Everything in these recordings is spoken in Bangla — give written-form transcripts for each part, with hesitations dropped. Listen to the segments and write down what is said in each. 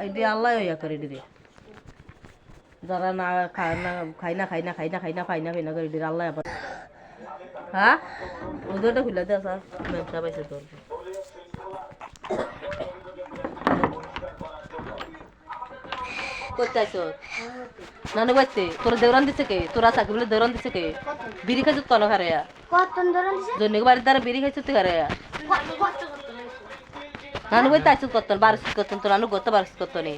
এটি আল্লাহ ইয়া করে এটি যারা না খায় না পাই না করে এটি আল্লাহ আবার হ্যাঁ ওদেরটা খুলে দেয় স্যার ব্যবসা পাইছে তোর করতে আইস নানু বাড়তে তোরা দেওরান দিছে কে তোরা চাকরি বলে দেওরান দিছে কে বিড়ি খাইছ তো না খারে জন্য বাড়ির দ্বারা বিড়ি খাইছ তুই খারে নানু বাড়তে আইস করতেন বারিশ করতেন তো নানু করতে বারিশ করতো নি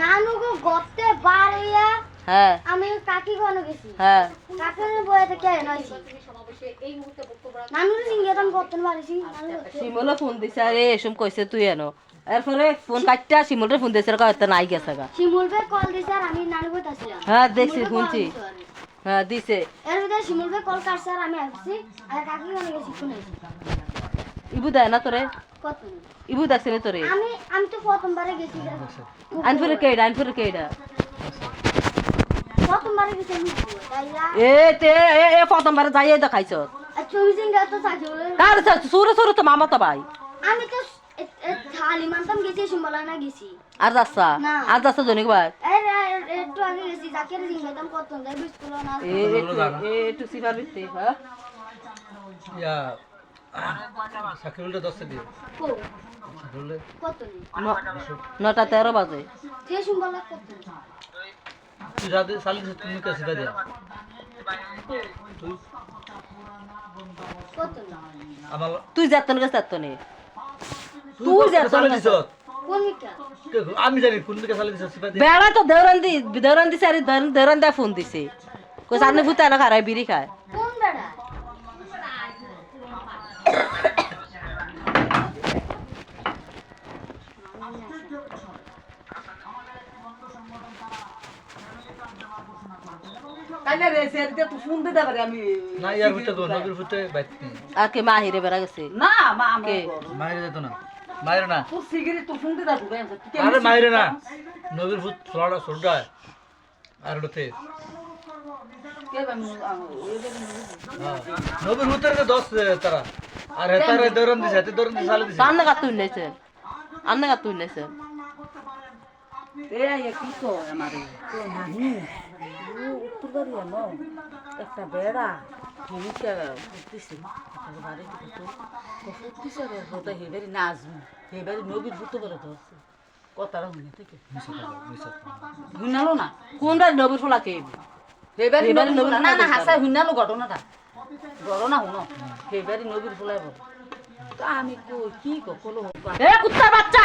নানু গো গতে বাড়িয়া হ্যাঁ আমি কাকি কোন গেছি হ্যাঁ কাকির বইতে কে নইছি নানুর সিংহাতন করতেন বাড়িছি শিমলে ফোন দিছে আরে এসম কইছে তুই এনো এরপরে ফোন কাটটা শিমুলরে ফোন দিছে কয়তে নাই গেছে গা শিমুল ভাই কল দিছে আর আমি নানু বইতে আসলাম হ্যাঁ দেখছি শুনছি হ্যাঁ দিছে এর ভিতরে শিমুল ভাই কল কাটছে আর আমি আসছি আর কাকি কোন গেছি শুনেছি ইবু দেয় না তোরে কত ইবু দেখছে না তোরে আমি তো প্রথমবারে গেছি আনফুরে কেডা প্রথমবারে গেছি আমি তাইলা এ প্রথমবার যাইয়ে দেখাইছ আর তুমি সিংহা তো সাজি বলে কার সুরে তো মামা তো ভাই আমি তো থালি মানতাম গেছি শিমলা না গেছি আর যাচ্ছা জনিক ভাই একটু আগে গেছি জাকের সিংহাতন করতেন যাই বিস্কুল না একটু সিফার বিতে হ্যাঁ ইয়া সাকিরুলটা 10 দিন কো সাকিরুলে কত 9:13 বাজে যে শিমলা করতেন তুই রাতে সালি তুমি কে সিধা দে তুই কত আমার তুই যাতন গেছ তাতনে তুই যাতন গেছ কোন মিটা আমি জানি কোন দিকে সালি দিছ সিধা দে বেড়া তো দেওরান দিছে আর দেওরান দা ফোন দিছে কই সামনে ভূতা না খারাই বিড়ি খায় কোন বেড়া কাইলে রে সেরিতে তুই ফোন দিতে পারে আমি না ইয়ার ভিতরে তো নবীর ভিতরে বাইতে আর কে মাহিরে বেড়া গেছে না মা কে মাইরে যেত না মাইরে না তুই সিগারেট তুই ফোন দিতা তুই আরে মাইরে না নবীর ভিত ফলাড়া সরডা আর ওতে কে নবীর ভিতরে 10 তারা আর হেতারে দরন দিছে হেতে দরন দিছে সালি দিছে আন্না গা তুই নেছে এ কি কো আমারে তো নাহি উত্তর বাড়ি না একটা বেড়া হিমিকা ফুটতিছে বাড়ি তো ফুটতিছে রে ওটা হেবেরি নাজমু হেবেরি নবীর ভূত বলে ধরছে কথাটা শুনে থেকে শুনালো না কোনটা নবীর ফলা কে হেবেরি নবীর না না হাসা শুনালো ঘটনাটা ঘটনা শুনো হেবেরি নবীর ফলাই বল তো আমি কই কি কলো এ কুত্তার বাচ্চা